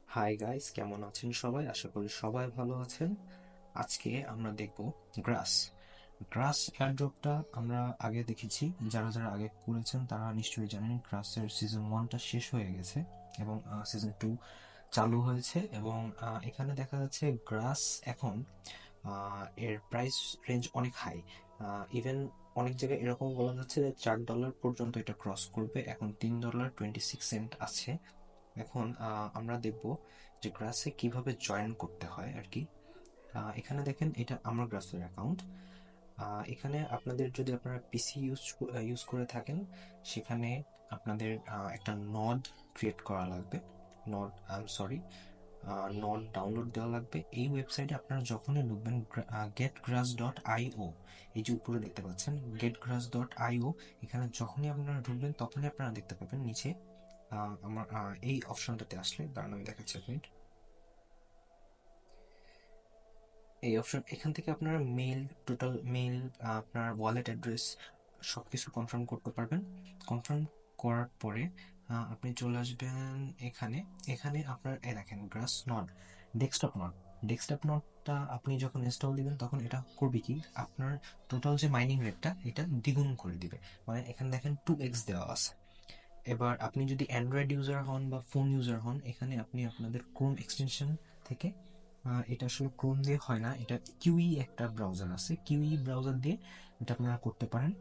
Hi guys, কেমন আছেন সবাই? আশা করি সবাই ভালো আছেন। আজকে আমরা দেখব গ্রাস। গ্রাস এয়ারড্রপটা আমরা আগে দেখেছি। যারা যারা আগে করেছেন তারা নিশ্চয়ই জানেন গ্রাসের সিজন 1টা শেষ হয়ে গেছে এবং সিজন 2 চালু হয়েছে। এবং এখানে দেখা যাচ্ছে গ্রাস এখন এর প্রাইস রেঞ্জ অনেক হাই। ইভেন অনেক জায়গায় এরকম বলা যাচ্ছে যে $4 পর্যন্ত এটা ক্রস করবে। এখন $3.26 আছে। এখন আমরা দেখব যে গ্রাসে কিভাবে জয়েন করতে হয় আর কি। এখানে দেখেন, এটা আমার গ্রাসের অ্যাকাউন্ট। এখানে আপনাদের যদি আপনারা পিসি ইউজ করে থাকেন, সেখানে আপনাদের একটা নড ক্রিয়েট করা লাগবে। Nod, I am sorry, nod download দেওয়া লাগবে। এই ওয়েবসাইটে আপনারা যখনই ঢুকবেন, getgrass.io, এই যে উপরে দেখতে পাচ্ছেন getgrass.io, এখানে যখনই আপনারা ঢুকবেন তখনই আপনারা দেখতে পাবেন নিচে আমার এই অপশনটাতে আসলে, দাঁড়ান আমি দেখাচ্ছি এক মিনিট। এই অপশন, এখান থেকে আপনারা মেল, টোটাল মেল, আপনার ওয়ালেট অ্যাড্রেস সব কিছু কনফার্ম করতে পারবেন। কনফার্ম করার পরে আপনি চলে আসবেন এখানে। এখানে আপনার দেখেন গ্রাস নট, ডেস্কটপ নট। ডেস্কটপ নটটা আপনি যখন ইনস্টল দিবেন তখন এটা করবে কি, আপনার টোটাল যে মাইনিং রেটটা এটা দ্বিগুণ করে দিবে। মানে এখানে দেখেন 2x দেওয়া আছে। এবার আপনি যদি অ্যান্ড্রয়েড ইউজার হন বা ফোন ইউজার হন, এখানে আপনি আপনাদের ক্রোম এক্সটেনশন থেকে, এটা আসলে ক্রোম দিয়ে হয় না, এটা কিউই একটা ব্রাউজার আছে, কিউই ব্রাউজার দিয়ে এটা আপনারা করতে পারেন।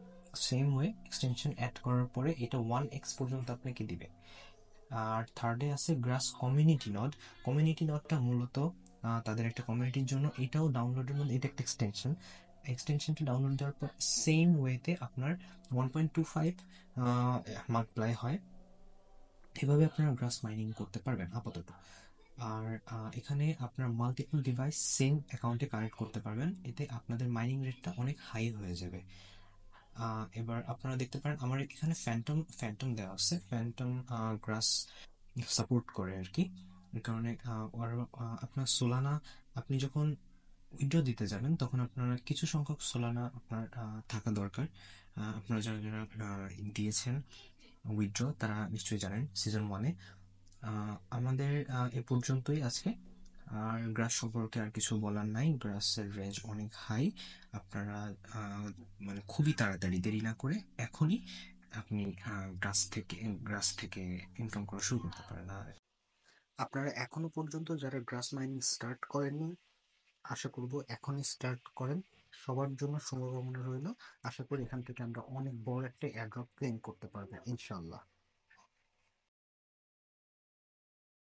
সেম ওয়ে এক্সটেনশন অ্যাড করার পরে এটা 1x পর্যন্ত আপনাকে দিবে। আর থার্ডে আছে গ্রাস কমিউনিটি নড। কমিউনিটি নডটা মূলত তাদের একটা কমিউনিটির জন্য, এটাও ডাউনলোডের মধ্যে, এটা একটা এক্সটেনশন। এক্সটেনশনটা ডাউনলোড দেওয়ার পর সেম ওয়েতে আপনার 1.25 মাল্টিপ্লাই হয়। এভাবে আপনারা গ্রাস মাইনিং করতে পারবেন আপাতত। আর এখানে আপনার মাল্টিপল ডিভাইস সেম অ্যাকাউন্টে কানেক্ট করতে পারবেন, এতে আপনাদের মাইনিং রেটটা অনেক হাই হয়ে যাবে। এবার আপনারা দেখতে পারেন আমার এখানে ফ্যান্টম ফ্যান্টম দেওয়া আছে। ফ্যান্টম গ্রাস সাপোর্ট করে আর কি। এই কারণে আপনার সোলানা, আপনি যখন উইথড্র দিতে যাবেন তখন আপনার কিছু সংখ্যক সোলানা আপনার থাকা দরকার। আপনারা যারা যারা দিয়েছেন উইথড্র তারা নিশ্চয়ই জানেন সিজন 1-এ। আমাদের এ পর্যন্তই আজকে। আর গ্রাস সম্পর্কে আর কিছু বলার নাই, গ্রাসের রেঞ্জ অনেক হাই। আপনারা মানে খুবই তাড়াতাড়ি, দেরি না করে এখনই আপনি গ্রাস থেকে ইনকাম করা শুরু করতে পারেন। আর আপনারা এখনো পর্যন্ত যারা গ্রাস মাইনিং স্টার্ট করেননি, আশা করব এখনই স্টার্ট করেন। সবার জন্য শুভকামনা রইল। আশা করি এখান থেকে আমরা অনেক বড় একটা এয়ারড্রপ ক্লেম করতে পারবো ইনশাল্লাহ।